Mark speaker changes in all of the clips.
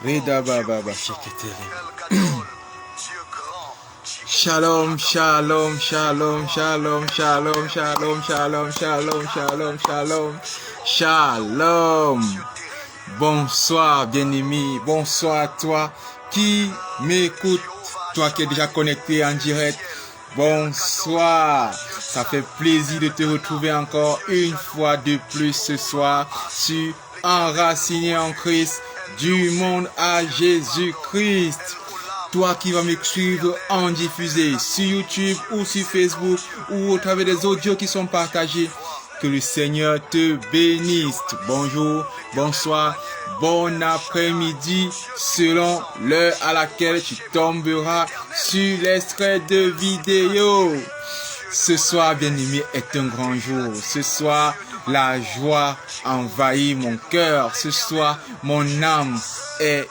Speaker 1: Rida Baba Sheketele. Shalom, shalom, shalom, shalom, shalom, shalom, shalom, shalom, shalom, shalom, shalom. Bonsoir, bien-aimé. Bonsoir à toi qui m'écoute, toi qui es déjà connecté en direct. Bonsoir. Ça fait plaisir de te retrouver encore une fois de plus ce soir sur Enraciné en Christ, du monde à Jésus-Christ. Toi qui vas me suivre en diffusé sur YouTube ou sur Facebook ou au travers des audios qui sont partagés, que le Seigneur te bénisse. Bonjour, bonsoir, bon après-midi selon l'heure à laquelle tu tomberas sur l'extrait de vidéo. Ce soir, bien-aimé, est un grand jour. Ce soir, la joie envahit mon cœur. Ce soir, mon âme est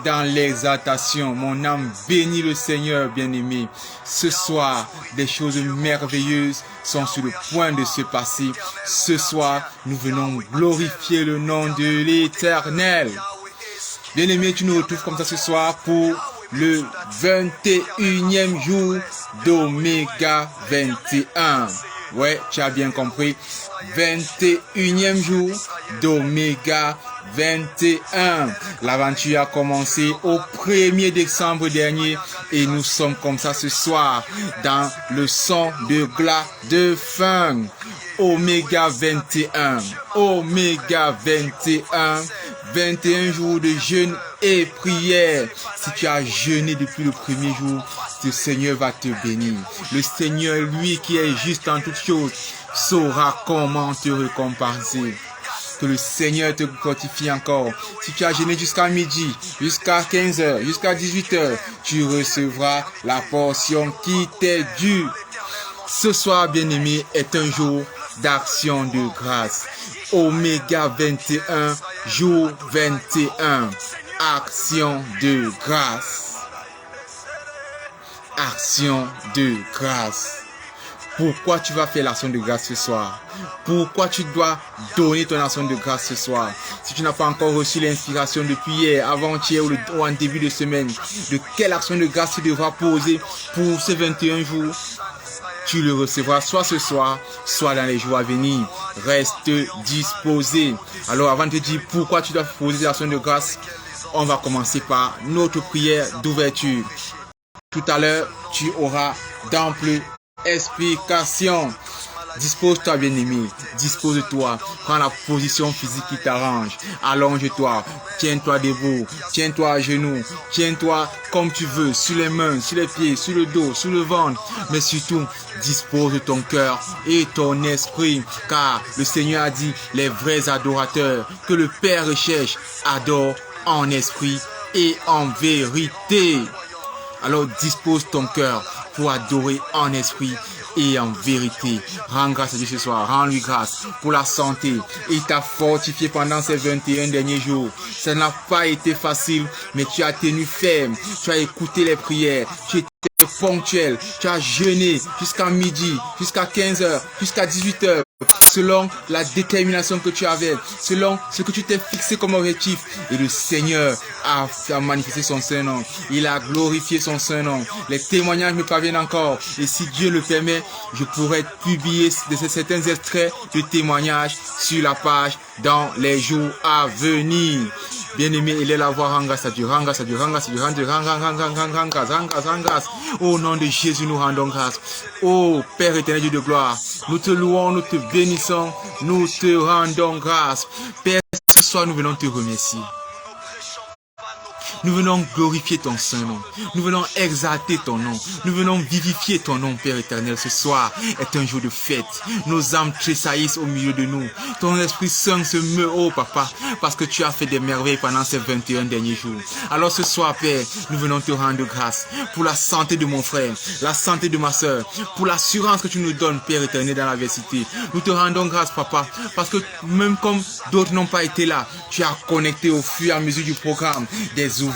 Speaker 1: dans l'exaltation. Mon âme bénit le Seigneur, bien-aimé. Ce soir, des choses merveilleuses sont sur le point de se passer. Ce soir, nous venons glorifier le nom de l'Éternel. Bien-aimé, tu nous retrouves comme ça ce soir pour le 21e jour d'Oméga 21. Ouais, tu as bien compris. 21e jour d'Oméga 21. L'aventure a commencé au 1er décembre dernier et nous sommes comme ça ce soir dans le son de glas de fin. Oméga 21. Oméga 21. 21 jours de jeûne et prière. Si tu as jeûné depuis le premier jour, le Seigneur va te bénir. Le Seigneur, lui qui est juste en toutes choses, saura comment te récompenser. Que le Seigneur te fortifie encore. Si tu as jeûné jusqu'à midi, jusqu'à 15h, jusqu'à 18h, tu recevras la portion qui t'est due. Ce soir, bien-aimé, est un jour d'action de grâce. Oméga 21, jour 21, action de grâce. Action de grâce. Pourquoi tu vas faire l'action de grâce ce soir? Pourquoi tu dois donner ton action de grâce ce soir? Si tu n'as pas encore reçu l'inspiration depuis hier, avant-hier ou en début de semaine, de quelle action de grâce tu devras poser pour ces 21 jours, tu le recevras soit ce soir, soit dans les jours à venir. Reste disposé. Alors avant de te dire pourquoi tu dois poser l'action de grâce, on va commencer par notre prière d'ouverture. Tout à l'heure, tu auras d'amples explications. Dispose-toi, bien-aimé. Dispose-toi. Prends la position physique qui t'arrange. Allonge-toi. Tiens-toi debout. Tiens-toi à genoux. Tiens-toi comme tu veux. Sur les mains, sur les pieds, sur le dos, sur le ventre. Mais surtout, dispose ton cœur et ton esprit. Car le Seigneur a dit, les vrais adorateurs que le Père recherche adorent en esprit et en vérité. Alors dispose ton cœur pour adorer en esprit et en vérité. Rends grâce à Dieu ce soir. Rends-lui grâce pour la santé. Il t'a fortifié pendant ces 21 derniers jours. Ça n'a pas été facile, mais tu as tenu ferme. Tu as écouté les prières. Tu étais ponctuel. Tu as jeûné jusqu'à midi, jusqu'à 15h, jusqu'à 18h. Selon la détermination que tu avais, selon ce que tu t'es fixé comme objectif. Et le Seigneur a manifesté son Saint-Nom. Il a glorifié son Saint-Nom. Les témoignages me parviennent encore. Et si Dieu le permet, je pourrais publier certains extraits de témoignages sur la page dans les jours à venir. Bien-aimé, il est la voix, rends grâce à Dieu, rends grâce à Dieu, rends grâce à Dieu, rends grâce. Au nom de Jésus, nous rendons grâce. Ô Père éternel, Dieu de gloire, nous te louons, nous te bénissons, nous te rendons grâce. Père, ce soir, nous venons te remercier. Nous venons glorifier ton Saint-Nom. Nous venons exalter ton nom. Nous venons vivifier ton nom, Père éternel. Ce soir est un jour de fête. Nos âmes tressaillissent au milieu de nous. Ton Esprit Saint se meut, oh Papa, parce que tu as fait des merveilles pendant ces 21 derniers jours. Alors ce soir, Père, nous venons te rendre grâce pour la santé de mon frère, la santé de ma soeur, pour l'assurance que tu nous donnes, Père éternel, dans l'adversité. Nous te rendons grâce, Papa, parce que même comme d'autres n'ont pas été là, tu as connecté au fur et à mesure du programme des ouvriers,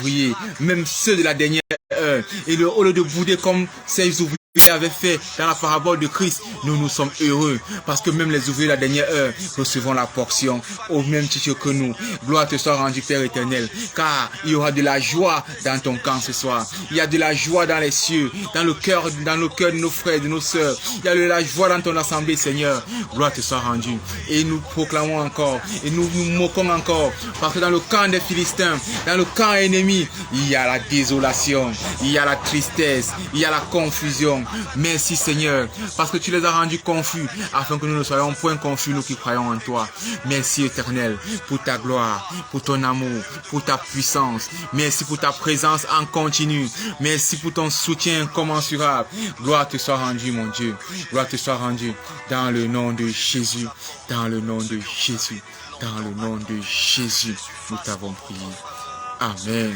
Speaker 1: même ceux de la dernière heure. Et au lieu de bouder comme ces ouvriers il avait fait dans la parabole de Christ, nous sommes heureux parce que même les ouvriers de la dernière heure recevront la portion au même titre que nous. Gloire te soit rendue, Père éternel, car il y aura de la joie dans ton camp ce soir. Il y a de la joie dans les cieux, dans le cœur de nos frères, de nos sœurs. Il y a de la joie dans ton assemblée, Seigneur. Gloire te soit rendue. Et nous proclamons encore, et nous nous moquons encore, parce que dans le camp des Philistins, dans le camp ennemi, il y a la désolation, il y a la tristesse, il y a la confusion. Merci Seigneur, parce que tu les as rendus confus, afin que nous ne soyons point confus, nous qui croyons en toi. Merci Éternel, pour ta gloire, pour ton amour, pour ta puissance. Merci pour ta présence en continu. Merci pour ton soutien incommensurable. Gloire te soit rendue, mon Dieu. Gloire te soit rendue dans le nom de Jésus. Dans le nom de Jésus. Dans le nom de Jésus, nous t'avons prié. Amen.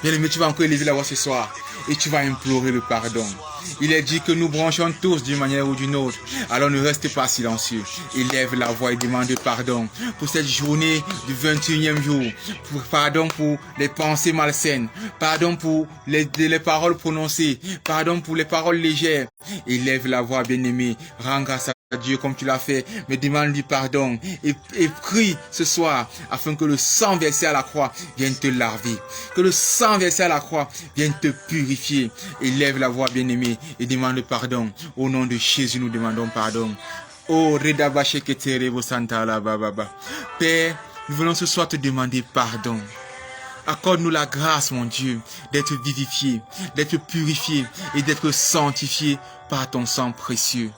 Speaker 1: Bien-aimé, tu vas encore élever la voix ce soir et tu vas implorer le pardon. Il est dit que nous branchons tous d'une manière ou d'une autre. Alors ne reste pas silencieux. Élève la voix et demande pardon pour cette journée du 21e jour. Pardon pour les pensées malsaines. Pardon pour les paroles prononcées. Pardon pour les paroles légères. Élève la voix, bien-aimé. Rends grâce à Dieu comme tu l'as fait, mais demande du pardon et prie ce soir afin que le sang versé à la croix vienne te laver, que le sang versé à la croix vienne te purifier. Élève la voix, bien-aimé, et demande pardon. Au nom de Jésus, nous demandons pardon. Oh, Père, nous venons ce soir te demander pardon. Accorde-nous la grâce, mon Dieu, d'être vivifié, d'être purifié et d'être sanctifié par ton sang précieux.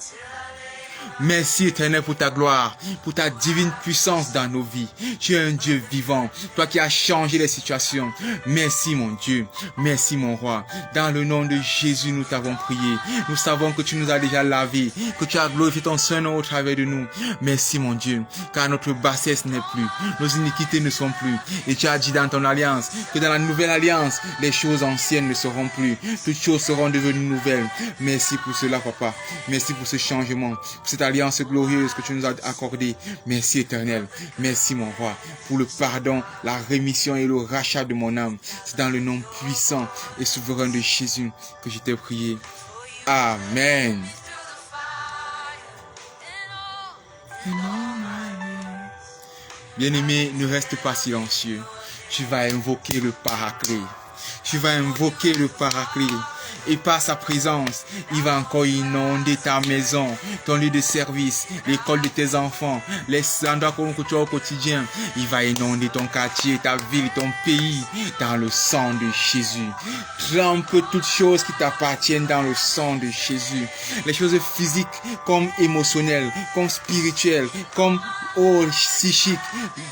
Speaker 1: Merci Éternel pour ta gloire, pour ta divine puissance dans nos vies. Tu es un Dieu vivant, toi qui as changé les situations. Merci mon Dieu, merci mon roi. Dans le nom de Jésus, nous t'avons prié. Nous savons que tu nous as déjà lavés, que tu as glorifié ton Saint-Nom au travers de nous. Merci mon Dieu, car notre bassesse n'est plus, nos iniquités ne sont plus. Et tu as dit dans ton alliance que dans la nouvelle alliance, les choses anciennes ne seront plus. Toutes choses seront devenues nouvelles. Merci pour cela, Papa. Merci pour ce changement, pour cette alliance glorieuse que tu nous as accordée. Merci Éternel, merci mon roi, pour le pardon, la rémission et le rachat de mon âme. C'est dans le nom puissant et souverain de Jésus que je t'ai prié. Amen. Bien-aimé, ne reste pas silencieux. Tu vas invoquer le Paraclet. Tu vas invoquer le Paraclet. Et par sa présence, il va encore inonder ta maison, ton lieu de service, l'école de tes enfants, les endroits que tu as au quotidien. Il va inonder ton quartier, ta ville, ton pays, dans le sang de Jésus. Trempe toutes choses qui t'appartiennent dans le sang de Jésus. Les choses physiques comme émotionnelles, comme spirituelles, comme psychiques.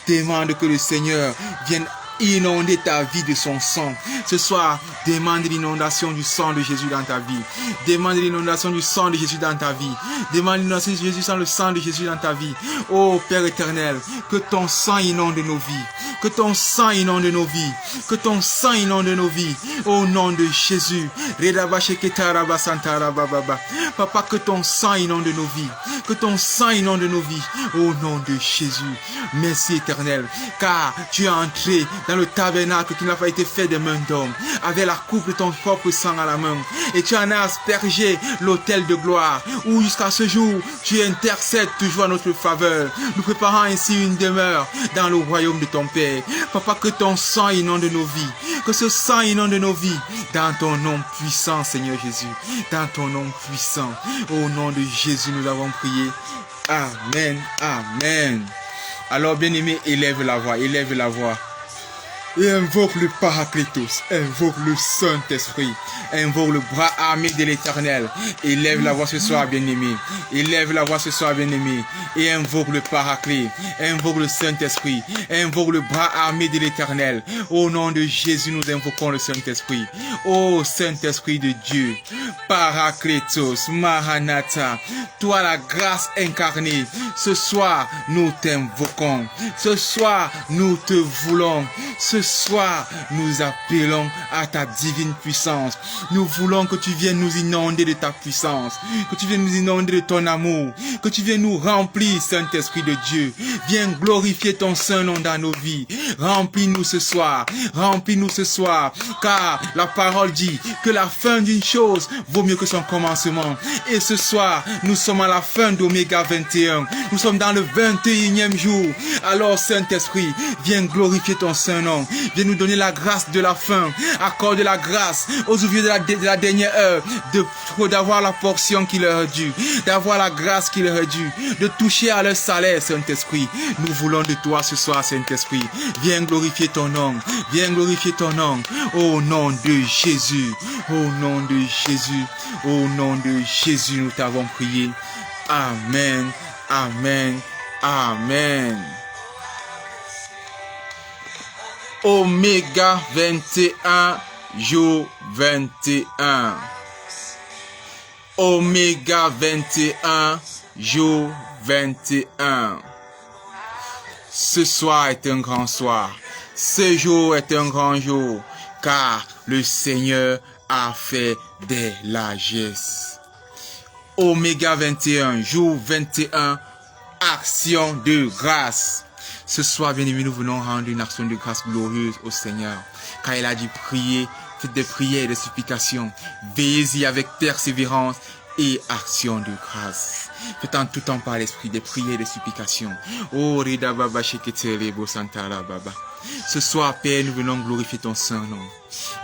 Speaker 1: Demande que le Seigneur vienne inonder ta vie de son sang. Ce soir, demande l'inondation du sang de Jésus dans ta vie. Demande l'inondation du sang de Jésus dans ta vie. Demande l'inondation de Jésus dans le sang de Jésus dans ta vie. Oh Père éternel, que ton sang inonde nos vies. Que ton sang inonde nos vies. Que ton sang inonde nos vies. Au nom de Jésus. Papa, que ton sang inonde nos vies. Que ton sang inonde nos vies. Au nom de Jésus. Merci éternel, car tu es entré dans le tabernacle qui n'a pas été fait des mains d'homme, avec la coupe de ton propre sang à la main, et tu en as aspergé l'autel de gloire, où jusqu'à ce jour, tu intercèdes toujours à notre faveur, nous préparant ainsi une demeure dans le royaume de ton Père. Papa, que ton sang inonde nos vies, que ce sang inonde nos vies, dans ton nom puissant, Seigneur Jésus, dans ton nom puissant. Au nom de Jésus, nous avons prié. Amen, amen. Alors, bien-aimé, élève la voix, élève la voix. Et invoque le Paraclétos, invoque le Saint-Esprit, invoque le bras armé de l'Éternel. Élève la voix ce soir, bien-aimé. Élève la voix ce soir, bien-aimé. Et invoque le Paraclet, invoque le Saint-Esprit, invoque le bras armé de l'Éternel. Au nom de Jésus, nous invoquons le Saint-Esprit. Ô Saint-Esprit de Dieu, Paraclétos, Maranatha, toi la grâce incarnée, ce soir, nous t'invoquons. Ce soir, nous te voulons. Ce soir, nous appelons à ta divine puissance. Nous voulons que tu viennes nous inonder de ta puissance, que tu viennes nous inonder de ton amour, que tu viennes nous remplir, Saint-Esprit de Dieu. Viens glorifier ton Saint-Nom dans nos vies. Remplis-nous ce soir, car la parole dit que la fin d'une chose vaut mieux que son commencement. Et ce soir, nous sommes à la fin d'Oméga 21. Nous sommes dans le 21e jour. Alors, Saint-Esprit, viens glorifier ton Saint-Nom. Viens nous donner la grâce de la fin. Accorde la grâce aux ouvriers de la dernière heure d'avoir la portion qui leur est due, d'avoir la grâce qui leur est due, de toucher à leur salaire, Saint-Esprit. Nous voulons de toi ce soir, Saint-Esprit. Viens glorifier ton nom. Viens glorifier ton nom. Au nom de Jésus. Au nom de Jésus. Au nom de Jésus, nous t'avons prié. Amen. Amen. Amen. Oméga 21, jour 21. Oméga 21, jour 21. Ce soir est un grand soir. Ce jour est un grand jour, car le Seigneur a fait des largesses. Oméga 21, jour 21, action de grâce. Ce soir, bien-aimés, nous venons rendre une action de grâce glorieuse au Seigneur, car il a dit prier, faites des prières et des supplications, veillez-y avec persévérance et action de grâce. Faites en tout temps par l'esprit des prières et des supplications. Oh, Rida Baba Sheketele Bo Santara Baba. Ce soir, Père, nous venons glorifier ton Saint-Nom.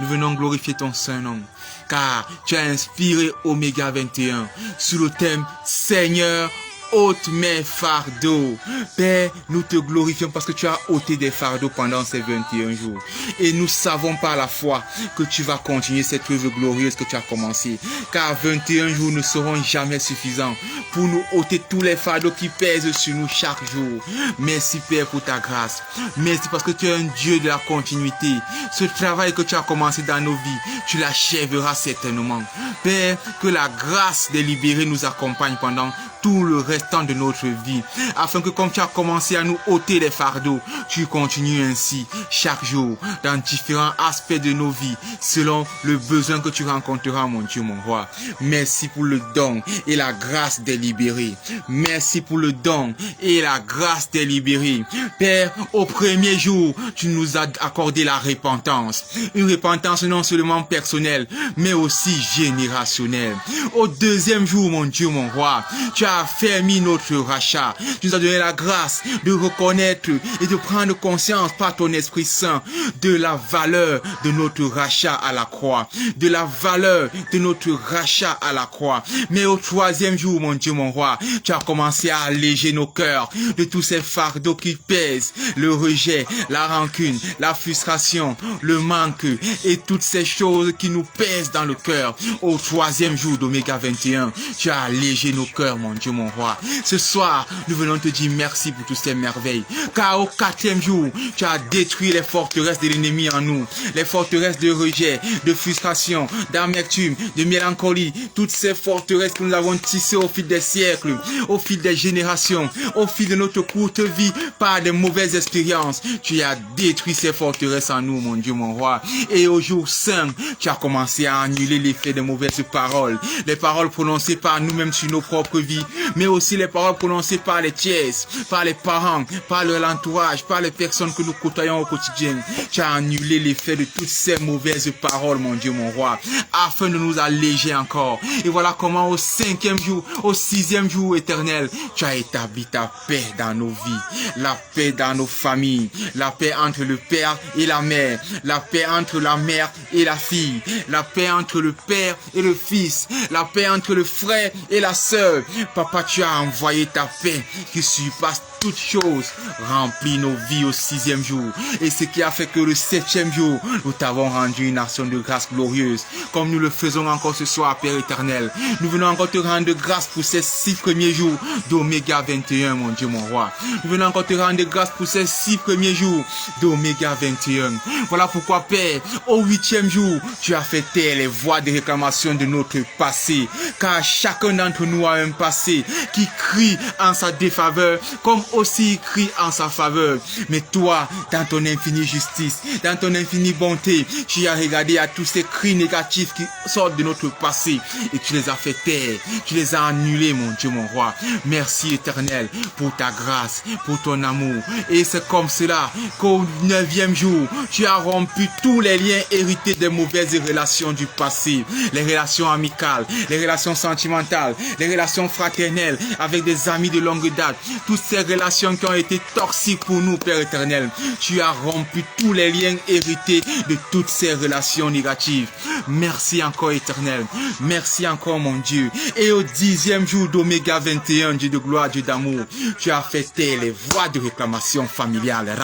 Speaker 1: Nous venons glorifier ton Saint-Nom, car tu as inspiré Oméga 21 sous le thème Seigneur, ôte mes fardeaux. Père, nous te glorifions parce que tu as ôté des fardeaux pendant ces 21 jours. Et nous savons par la foi que tu vas continuer cette œuvre glorieuse que tu as commencée. Car 21 jours ne seront jamais suffisants pour nous ôter tous les fardeaux qui pèsent sur nous chaque jour. Merci Père pour ta grâce. Merci parce que tu es un Dieu de la continuité. Ce travail que tu as commencé dans nos vies, tu l'achèveras certainement. Père, que la grâce des libérés nous accompagne pendant tout le restant de notre vie, afin que comme tu as commencé à nous ôter les fardeaux, tu continues ainsi chaque jour dans différents aspects de nos vies, selon le besoin que tu rencontreras, mon Dieu, mon roi. Merci pour le don et la grâce des libérés. Merci pour le don et la grâce des libérés. Père, au premier jour, tu nous as accordé la repentance. Une repentance non seulement personnelle, mais aussi générationnelle. Au deuxième jour, mon Dieu, mon roi, tu as affermi notre rachat. Tu nous as donné la grâce de reconnaître et de prendre conscience par ton Esprit Saint de la valeur de notre rachat à la croix. De la valeur de notre rachat à la croix. Mais au troisième jour, mon Dieu, mon roi, tu as commencé à alléger nos cœurs de tous ces fardeaux qui pèsent, le rejet, la rancune, la frustration, le manque et toutes ces choses qui nous pèsent dans le cœur. Au troisième jour d'Oméga 21, tu as allégé nos cœurs, mon Dieu, mon roi. Ce soir, nous venons te dire merci pour toutes ces merveilles. Car au quatrième jour, tu as détruit les forteresses de l'ennemi en nous. Les forteresses de rejet, de frustration, d'amertume, de mélancolie. Toutes ces forteresses que nous avons tissées au fil des siècles, au fil des générations, au fil de notre courte vie, par des mauvaises expériences. Tu as détruit ces forteresses en nous, mon Dieu, mon roi. Et au jour saint, tu as commencé à annuler l'effet des mauvaises paroles. Les paroles prononcées par nous-mêmes sur nos propres vies, mais aussi les paroles prononcées par les tiers, par les parents, par leur entourage, par les personnes que nous côtoyons au quotidien. Tu as annulé l'effet de toutes ces mauvaises paroles, mon Dieu, mon roi, afin de nous alléger encore. Et voilà comment au cinquième jour, au sixième jour éternel, tu as établi ta paix dans nos vies, la paix dans nos familles, la paix entre le père et la mère, la paix entre la mère et la fille, la paix entre le père et le fils, la paix entre le frère et la sœur. Papa, tu as envoyé ta paix qui surpasse toutes choses, remplit nos vies au sixième jour. Et ce qui a fait que le septième jour, nous t'avons rendu une action de grâce glorieuse, comme nous le faisons encore ce soir, Père éternel. Nous venons encore te rendre grâce pour ces 6 premiers jours d'Oméga 21, mon Dieu, mon roi. Nous venons encore te rendre grâce pour ces 6 premiers jours d'Oméga 21. Voilà pourquoi, Père, au 8e jour, tu as fait taire les voix de réclamation de notre passé, car chacun d'entre nous a un passé qui crie en sa défaveur, comme aussi écrit en sa faveur. Mais toi, dans ton infinie justice, dans ton infinie bonté, tu as regardé à tous ces cris négatifs qui sortent de notre passé et tu les as fait taire, tu les as annulés, mon Dieu, mon roi. Merci éternel pour ta grâce, pour ton amour. Et c'est comme cela qu'au 9e jour, tu as rompu tous les liens hérités des mauvaises relations du passé, les relations amicales, les relations sentimentales, les relations fraternelles avec des amis de longue date, toutes ces relations qui ont été toxiques pour nous, Père éternel. Tu as rompu tous les liens hérités de toutes ces relations négatives. Merci encore éternel. Merci encore mon Dieu. Et au 10e jour d'Oméga 21, Dieu de gloire, Dieu d'amour, tu as fait taire les voix de réclamation familiale.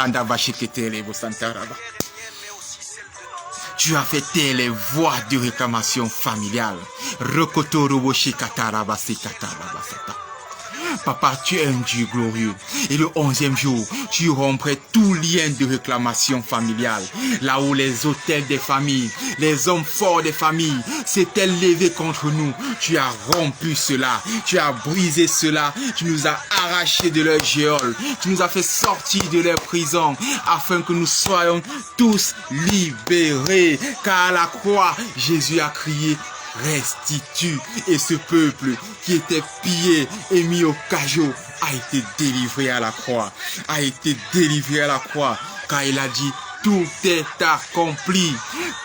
Speaker 1: Tu as fait taire les voix de réclamation familiale. Papa, tu es un Dieu glorieux. Et le 11e jour, tu romprais tout lien de réclamation familiale. Là où les autels des familles, les hommes forts des familles s'étaient levés contre nous, tu as rompu cela. Tu as brisé cela. Tu nous as arrachés de leur geôle. Tu nous as fait sortir de leur prison afin que nous soyons tous libérés. Car à la croix, Jésus a crié: restitue. Et ce peuple qui était pillé et mis au cachot a été délivré à la croix. A été délivré à la croix. Car il a dit: tout est accompli.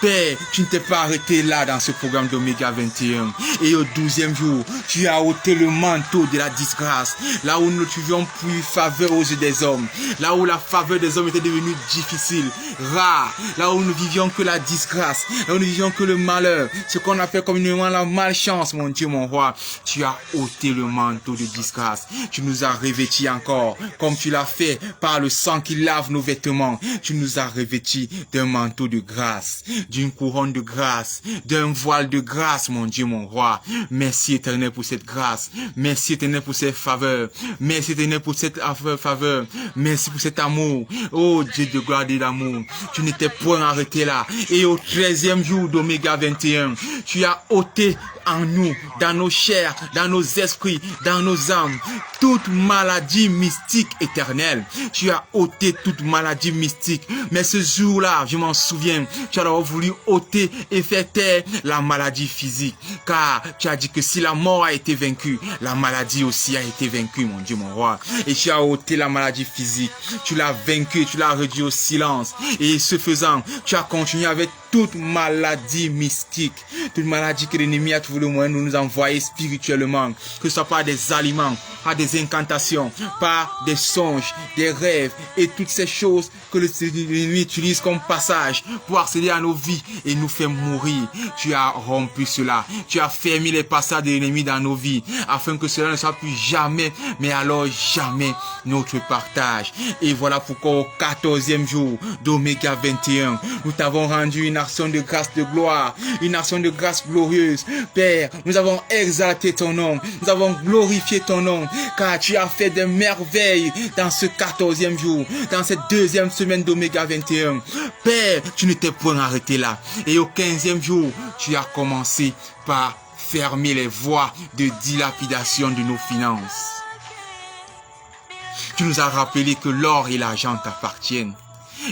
Speaker 1: Père, tu ne t'es pas arrêté là dans ce programme d'Oméga 21. Et au 12e jour, tu as ôté le manteau de la disgrâce. Là où nous ne trouvions plus faveur aux yeux des hommes. Là où la faveur des hommes était devenue difficile, rare. Là où nous vivions que la disgrâce. Là où nous vivions que le malheur. Ce qu'on appelle communément la malchance, mon Dieu, mon roi. Tu as ôté le manteau de disgrâce. Tu nous as revêtis encore. Comme tu l'as fait par le sang qui lave nos vêtements. Tu nous as revêtis d'un manteau de grâce, d'une couronne de grâce, d'un voile de grâce, mon Dieu, mon roi. Merci éternel pour cette grâce. Merci éternel pour cette faveur. Merci éternel pour cette faveur. Merci pour cet amour. Oh Dieu de gloire et d'amour. Tu n'étais point arrêté là. Et au 13e jour d'Oméga 21, tu as ôté en nous, dans nos chairs, dans nos esprits, dans nos âmes, toute maladie mystique éternelle. Tu as ôté toute maladie mystique. Mais ce jour-là, je m'en souviens, tu as voulu ôter et faire taire la maladie physique. Car tu as dit que si la mort a été vaincue, la maladie aussi a été vaincue, mon Dieu, mon roi. Et tu as ôté la maladie physique. Tu l'as vaincue, tu l'as réduit au silence. Et ce faisant, tu as continué avec toute maladie mystique, toute maladie que l'ennemi a trouvé le moyen de nous envoyer spirituellement, que ce soit par des aliments, par des incantations, par des songes, des rêves et toutes ces choses que l'ennemi utilise comme passage pour accéder à nos vies et nous faire mourir. Tu as rompu cela. Tu as fermé les passages de l'ennemi dans nos vies afin que cela ne soit plus jamais, mais alors jamais notre partage. Et voilà pourquoi au 14e jour d'Oméga 21, nous t'avons rendu une action de grâce, de gloire, une action de grâce glorieuse. Père, nous avons exalté ton nom, nous avons glorifié ton nom, car tu as fait des merveilles dans ce 14e jour, dans cette deuxième semaine d'Oméga 21. Père, tu ne t'es point arrêté là. Et au 15e jour, tu as commencé par fermer les voies de dilapidation de nos finances. Tu nous as rappelé que l'or et l'argent t'appartiennent.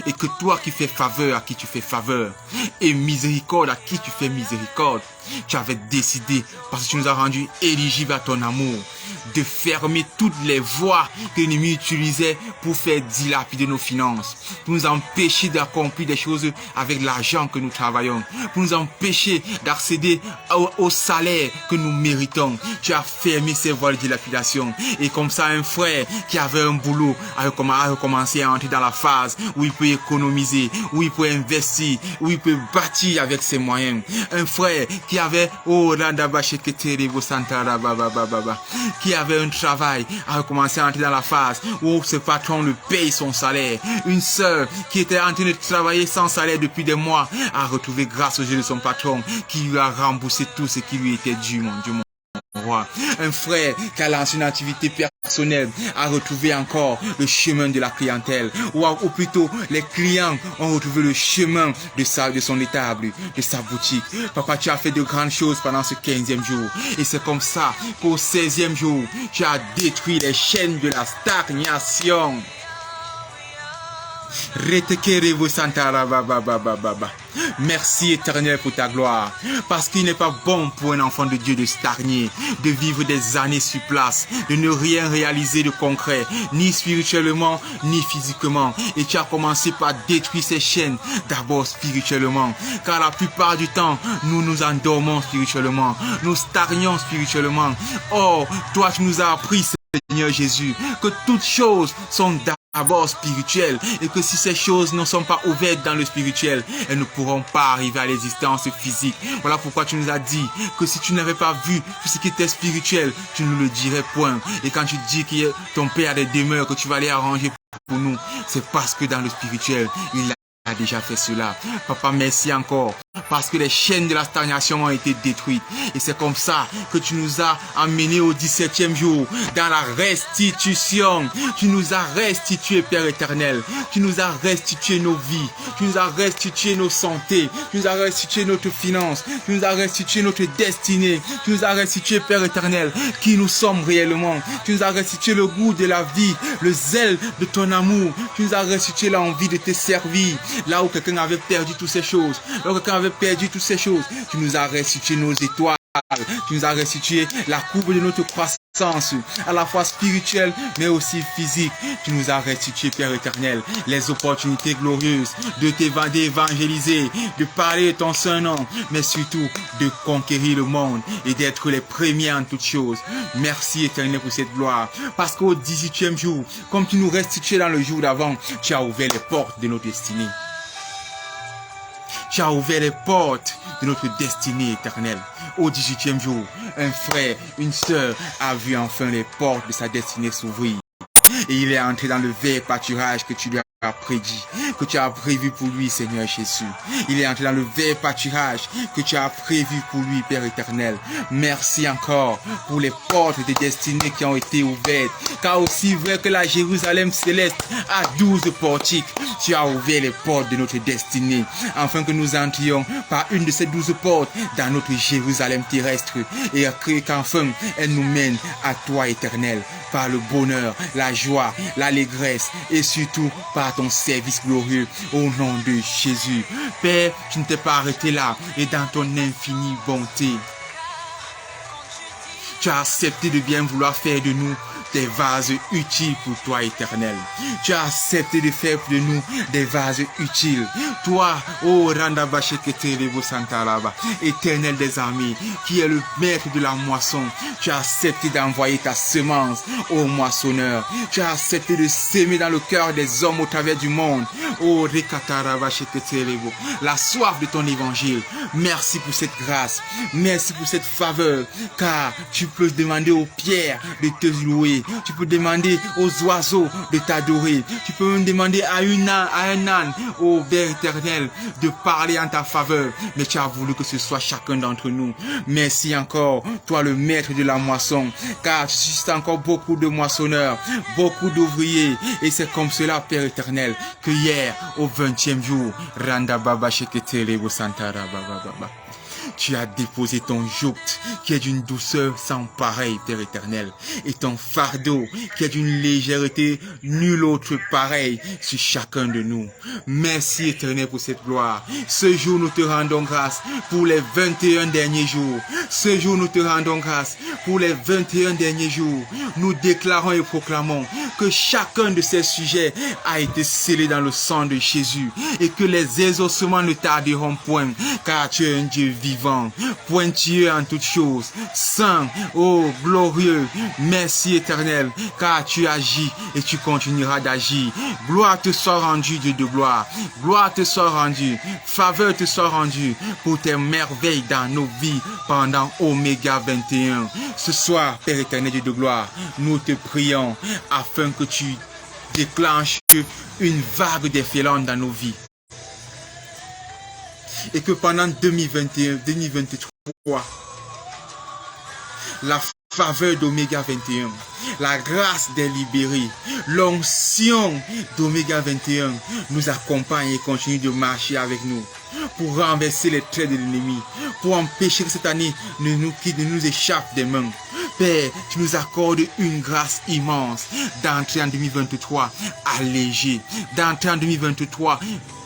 Speaker 1: Et que toi qui fais faveur à qui tu fais faveur, et miséricorde à qui tu fais miséricorde, tu avais décidé, parce que tu nous as rendus éligibles à ton amour, de fermer toutes les voies que l'ennemi utilisait pour faire dilapider nos finances, pour nous empêcher d'accomplir des choses avec l'argent que nous travaillons, pour nous empêcher d'accéder au salaire que nous méritons. Tu as fermé ces voies de dilapidation. Et comme ça, un frère qui avait un boulot a recommencé à entrer dans la phase où il peut économiser, où il peut investir, où il peut bâtir avec ses moyens. Un frère qui avait qui avait un travail a recommencé à entrer dans la phase où ce patron le paye son salaire. Une sœur qui était en train de travailler sans salaire depuis des mois a retrouvé grâce aux yeux de son patron qui lui a remboursé tout ce qui lui était dû, mon Dieu, mon roi. Un frère qui a lancé une activité personnelle a retrouvé encore le chemin de la clientèle. Ou plutôt, les clients ont retrouvé le chemin de son étable, de sa boutique. Papa, tu as fait de grandes choses pendant ce 15e jour. Et c'est comme ça qu'au 16e jour, tu as détruit les chaînes de la stagnation. Merci Éternel pour ta gloire, parce qu'il n'est pas bon pour un enfant de Dieu de stagner, de vivre des années sur place, de ne rien réaliser de concret, ni spirituellement, ni physiquement. Et tu as commencé par détruire ces chaînes, d'abord spirituellement, car la plupart du temps, nous nous endormons spirituellement, nous stagnons spirituellement. Or, toi tu nous as appris, Seigneur Jésus, que toutes choses sont d'abord spirituelles et que si ces choses ne sont pas ouvertes dans le spirituel, elles ne pourront pas arriver à l'existence physique. Voilà pourquoi tu nous as dit que si tu n'avais pas vu tout ce qui était spirituel, tu ne le dirais point. Et quand tu dis que ton Père a des demeures, que tu vas les arranger pour nous, c'est parce que dans le spirituel, il a déjà fait cela. Papa, merci encore, parce que les chaînes de la stagnation ont été détruites. Et c'est comme ça que tu nous as amenés au 17e jour, dans la restitution. Tu nous as restitué, Père éternel. Tu nous as restitué nos vies. Tu nous as restitué nos santé. Tu nous as restitué notre finance. Tu nous as restitué notre destinée. Tu nous as restitué, Père éternel, qui nous sommes réellement. Tu nous as restitué le goût de la vie, le zèle de ton amour. Tu nous as restitué l'envie de te servir. Là où quelqu'un avait perdu toutes ces choses, là où quelqu'un avait perdu toutes ces choses, tu nous as restitué nos étoiles, tu nous as restitué la courbe de notre croissance, à la fois spirituelle mais aussi physique. Tu nous as restitué, Père éternel, les opportunités glorieuses de d'évangéliser, de parler de ton saint nom, mais surtout de conquérir le monde et d'être les premiers en toutes choses. Merci éternel pour cette gloire, parce qu'au 18e jour, comme tu nous restituais dans le jour d'avant, tu as ouvert les portes de nos destinées. Tu as ouvert les portes de notre destinée éternelle. Au 18e jour, un frère, une sœur a vu enfin les portes de sa destinée s'ouvrir. Et il est entré dans le vert pâturage que tu lui as prédit, que tu as prévu pour lui, Seigneur Jésus. Il est entré dans le vert pâturage que tu as prévu pour lui, Père éternel. Merci encore pour les portes des destinées qui ont été ouvertes. Car aussi vrai que la Jérusalem céleste a 12 portiques, tu as ouvert les portes de notre destinée, afin que nous entrions par une de ces 12 portes dans notre Jérusalem terrestre, et qu'enfin elle nous mène à toi, éternel, par le bonheur, la joie, l'allégresse et surtout par ton service glorieux au nom de Jésus. Père, tu ne t'es pas arrêté là, et dans ton infinie bonté, tu as accepté de bien vouloir faire de nous des vases utiles pour toi, éternel. Tu as accepté de faire de nous des vases utiles. Toi, oh Randabasheketelevo Santaraba, éternel des armées, qui est le maître de la moisson, tu as accepté d'envoyer ta semence au moissonneur. Tu as accepté de s'aimer dans le cœur des hommes au travers du monde. Oh Rekatarabasheketelevo, la soif de ton évangile. Merci pour cette grâce. Merci pour cette faveur. Car tu peux demander aux pierres de te louer. Tu peux demander aux oiseaux de t'adorer. Tu peux même demander à un âne, ô Père éternel, de parler en ta faveur. Mais tu as voulu que ce soit chacun d'entre nous. Merci encore, toi le maître de la moisson, car tu suscites encore beaucoup de moissonneurs, beaucoup d'ouvriers. Et c'est comme cela, Père éternel, que hier, au 20e jour, tu as déposé ton joug qui est d'une douceur sans pareil, Père éternel, et ton fardeau qui est d'une légèreté nulle autre pareil sur chacun de nous. Merci éternel pour cette gloire. Ce jour nous te rendons grâce pour les 21 derniers jours. Ce jour nous te rendons grâce pour les 21 derniers jours. Nous déclarons et proclamons que chacun de ces sujets a été scellé dans le sang de Jésus et que les exaucements ne tarderont point, car tu es un Dieu vivant, pointilleux en toutes choses, saint, oh glorieux. Merci éternel, car tu agis et tu continueras d'agir. Gloire te soit rendue, Dieu de gloire. Gloire te soit rendue, faveur te soit rendue pour tes merveilles dans nos vies pendant Oméga 21. Ce soir, Père éternel, Dieu de gloire, nous te prions afin que tu déclenches une vague d'effluence dans nos vies. Et que pendant 2021, 2023, la faveur d'Oméga 21, la grâce des libérés, l'onction d'Oméga 21 nous accompagne et continue de marcher avec nous pour renverser les traits de l'ennemi, pour empêcher que cette année ne nous échappe des mains. Père, tu nous accordes une grâce immense d'entrer en 2023 allégé, d'entrer en 2023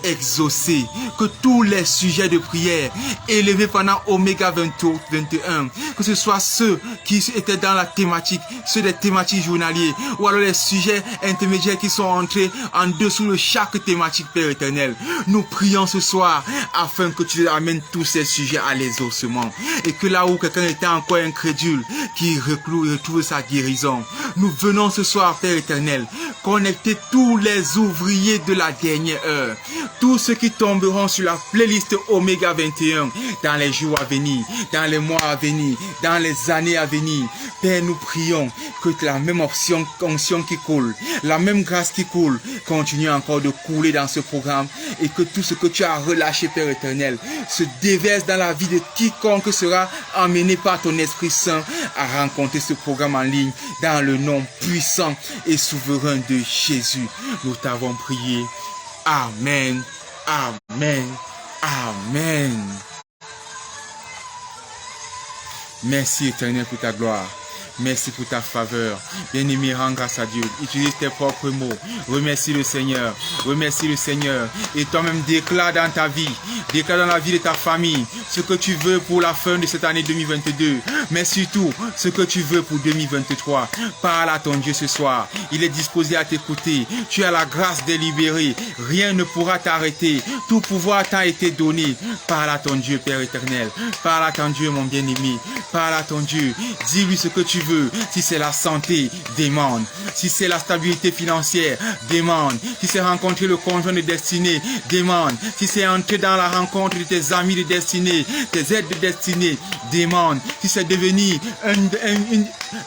Speaker 1: exaucé, que tous les sujets de prière élevés pendant Oméga 21, que ce soit ceux qui étaient dans la thématique, ceux des thématiques journaliers, ou alors les sujets intermédiaires qui sont entrés en dessous de chaque thématique, Père éternel. Nous prions ce soir afin que tu amènes tous ces sujets à l'exaucement, et que là où quelqu'un était encore incrédule, qu'il retrouve sa guérison. Nous venons ce soir, Père éternel, connecter tous les ouvriers de la dernière heure, tous ceux qui tomberont sur la playlist Oméga 21 dans les jours à venir, dans les mois à venir, dans les années à venir. Père, nous prions que la même onction qui coule, la même grâce qui coule, continue encore de couler dans ce programme, et que tout ce que tu as relâché, Père éternel, se déverse dans la vie de quiconque sera emmené par ton Esprit Saint à rencontrer ce programme en ligne, dans le nom puissant et souverain de Jésus. Nous t'avons prié. Amen, amen, amen. Merci éternel pour ta gloire. Merci pour ta faveur. Bien-aimé, rends grâce à Dieu. Utilise tes propres mots. Remercie le Seigneur. Remercie le Seigneur. Et toi-même déclare dans ta vie, déclare dans la vie de ta famille ce que tu veux pour la fin de cette année 2022. Mais surtout, ce que tu veux pour 2023. Parle à ton Dieu ce soir. Il est disposé à t'écouter. Tu as la grâce des libérés. Rien ne pourra t'arrêter. Tout pouvoir t'a été donné. Parle à ton Dieu, Père éternel. Parle à ton Dieu, mon bien-aimé. Parle à ton Dieu. Dis-lui ce que tu veux. Si c'est la santé, demande. Si c'est la stabilité financière, demande. Si c'est rencontrer le conjoint de destinée, demande. Si c'est entrer dans la rencontre de tes amis de destinée, tes aides de destinée, demande. Si c'est devenir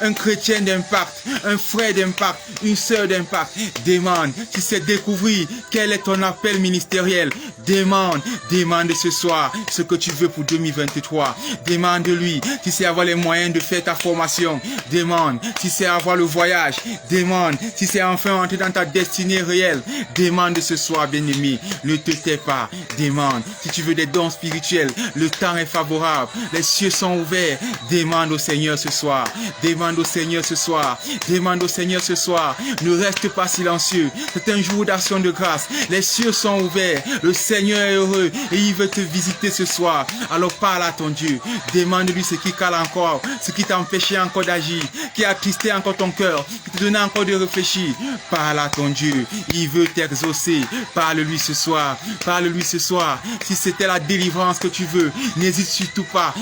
Speaker 1: un chrétien d'impact, un frère d'impact, une sœur d'impact, demande. Si c'est découvrir quel est ton appel ministériel, demande. Demande ce soir ce que tu veux pour 2023. Demande-lui. Si c'est avoir les moyens de faire ta formation, demande. Si c'est avoir le voyage, demande. Si c'est enfin entrer dans ta destinée réelle, demande ce soir, bien-aimé. Ne te tais pas, demande. Si tu veux des dons spirituels, le temps est favorable. Les cieux sont ouverts. Demande au Seigneur ce soir. Demande au Seigneur ce soir. Demande au Seigneur ce soir. Ne reste pas silencieux. C'est un jour d'action de grâce. Les cieux sont ouverts. Le Seigneur est heureux et il veut te visiter ce soir. Alors parle à ton Dieu. Demande-lui ce qui cale encore, ce qui t'empêchait encore d'agir, qui a attristé encore ton cœur, qui te donnait encore de réfléchir. Parle à ton Dieu. Il veut t'exaucer. Parle-lui ce soir. Parle-lui ce soir. Si c'était la délivrance que tu veux, n'hésite surtout pas.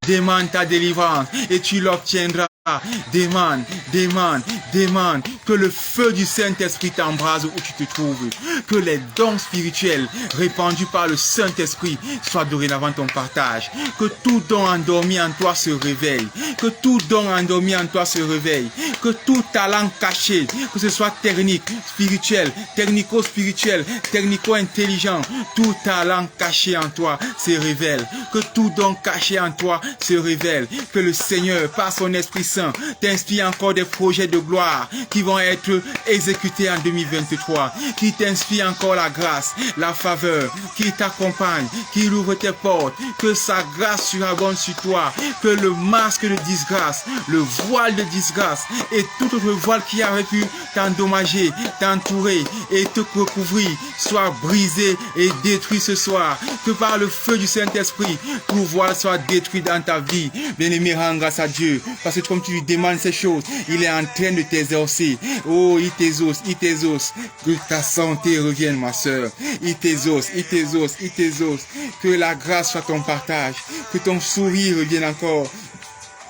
Speaker 1: Demande ta délivrance et tu l'obtiendras. Demande, demande, demande que le feu du Saint-Esprit t'embrase où tu te trouves, que les dons spirituels répandus par le Saint-Esprit soient dorénavant ton partage, que tout don endormi en toi se réveille, que tout don endormi en toi se réveille, que tout talent caché, que ce soit technique, spirituel, technico-spirituel, technico-intelligent, tout talent caché en toi se révèle, que tout don caché en toi se révèle, que le Seigneur par son Esprit Saint t'inspire encore des projets de gloire qui vont être exécutés en 2023, qui t'inspire encore la grâce, la faveur, qui t'accompagne, qui ouvre tes portes, que sa grâce surabonde sur toi, que le masque de disgrâce, le voile de disgrâce et tout autre voile qui aurait pu t'endommager, t'entourer et te recouvrir soit brisé et détruit ce soir, que par le feu du Saint-Esprit, tout voile soit détruit dans ta vie. Bien-aimé, rends grâce à Dieu, parce que comme tu lui demandes ces choses, il est en train de t'exaucer. Oh, il t'exauce, il t'exauce. Que ta santé revienne, ma soeur. Il t'exauce, il t'exauce, il t'exauce. Que la grâce soit ton partage. Que ton sourire revienne encore.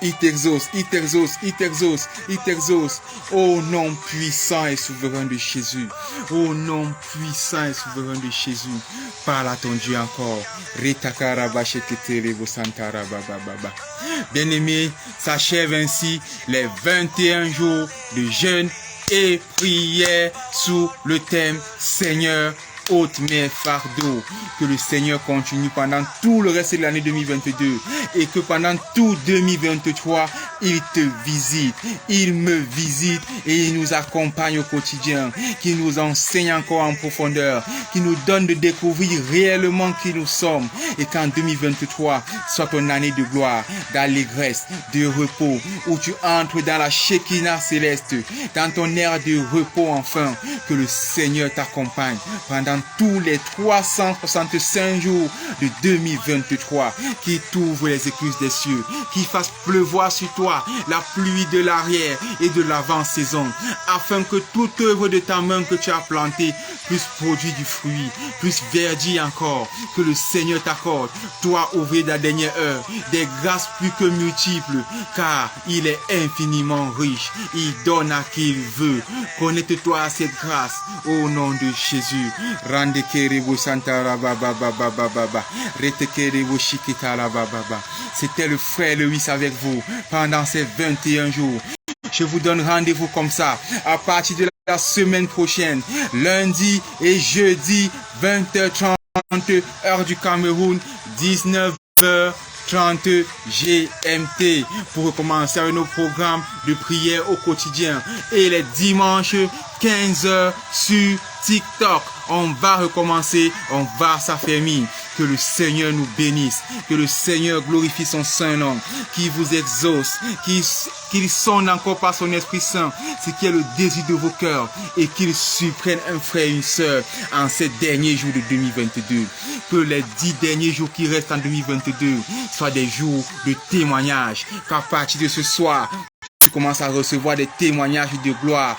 Speaker 1: Il t'exauce, il t'exauce, il t'exauce, il t'exauce. Au nom puissant et souverain de Jésus. Au nom puissant et souverain de Jésus. Parle à ton Dieu encore. Bien-aimé, s'achève ainsi les 21 jours de jeûne et prière sous le thème Seigneur, ôte mes fardeaux. Que le Seigneur continue pendant tout le reste de l'année 2022 et que pendant tout 2023, il te visite, il me visite et il nous accompagne au quotidien, qu'il nous enseigne encore en profondeur, qu'il nous donne de découvrir réellement qui nous sommes et qu'en 2023 soit ton année de gloire, d'allégresse, de repos, où tu entres dans la Shekinah céleste, dans ton air de repos enfin, que le Seigneur t'accompagne pendant tous les 365 jours de 2023, qui t'ouvre les écluses des cieux, qui fasse pleuvoir sur toi la pluie de l'arrière et de l'avant-saison, afin que toute œuvre de ta main que tu as plantée puisse produire du fruit, plus verdit encore, que le Seigneur t'accorde, toi ouvrier de la dernière heure, des grâces plus que multiples, car il est infiniment riche, il donne à qui il veut. Connecte-toi à cette grâce au nom de Jésus. C'était le frère Lewis avec vous pendant ces 21 jours. Je vous donne rendez-vous comme ça à partir de la semaine prochaine, lundi et jeudi, 20h30, heure du Cameroun, 19h30 GMT, pour recommencer avec nos programmes de prière au quotidien. Et les dimanches, 15h sur TikTok. On va recommencer, on va s'affermir. Que le Seigneur nous bénisse, que le Seigneur glorifie son saint nom, qui vous exauce, qu'il sonne encore par son Esprit Saint, ce qui est le désir de vos cœurs, et qu'il surprenne un frère et une sœur en ces derniers jours de 2022. Que les 10 derniers jours qui restent en 2022 soient des jours de témoignage, qu'à partir de ce soir, tu commences à recevoir des témoignages de gloire,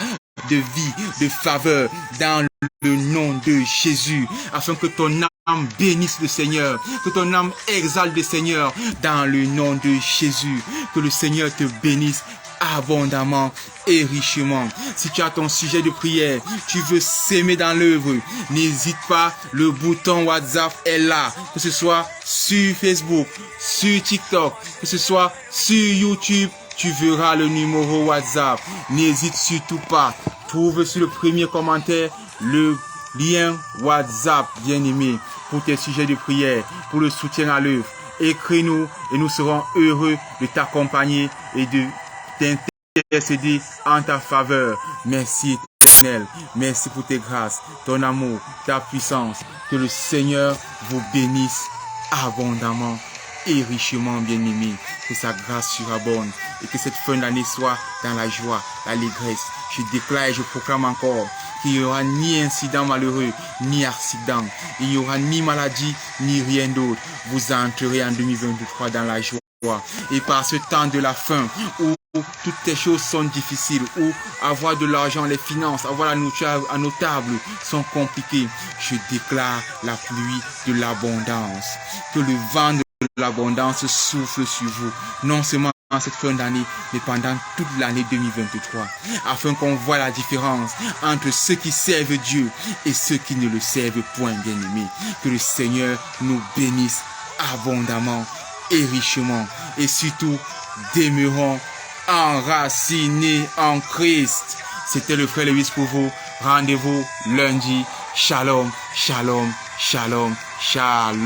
Speaker 1: de vie, de faveur, dans le nom de Jésus, afin que ton âme bénisse le Seigneur, que ton âme exalte le Seigneur, dans le nom de Jésus. Que le Seigneur te bénisse abondamment et richement. Si tu as ton sujet de prière, tu veux s'aimer dans l'œuvre, n'hésite pas, le bouton WhatsApp est là, que ce soit sur Facebook, sur TikTok, que ce soit sur YouTube, tu verras le numéro WhatsApp. N'hésite surtout pas. Trouve sur le premier commentaire le lien WhatsApp, bien-aimé, pour tes sujets de prière, pour le soutien à l'œuvre. Écris-nous et nous serons heureux de t'accompagner et de t'intercéder en ta faveur. Merci éternel. Merci pour tes grâces, ton amour, ta puissance. Que le Seigneur vous bénisse abondamment et richement, bien-aimé. Que sa grâce surabonde et que cette fin d'année soit dans la joie, l'allégresse. Je déclare et je proclame encore qu'il n'y aura ni incident malheureux, ni accident. Il n'y aura ni maladie, ni rien d'autre. Vous entrerez en 2023 dans la joie. Et par ce temps de la fin, où toutes ces choses sont difficiles, où avoir de l'argent, les finances, avoir la nourriture à nos tables sont compliquées, je déclare la pluie de l'abondance. Que le vent de l'abondance souffle sur vous, non seulement en cette fin d'année, mais pendant toute l'année 2023, afin qu'on voit la différence entre ceux qui servent Dieu et ceux qui ne le servent point, bien-aimés. Que le Seigneur nous bénisse abondamment et richement, et surtout demeurons enracinés en Christ. C'était le frère Lewis pour vous. Rendez-vous lundi. Shalom, shalom, shalom, shalom.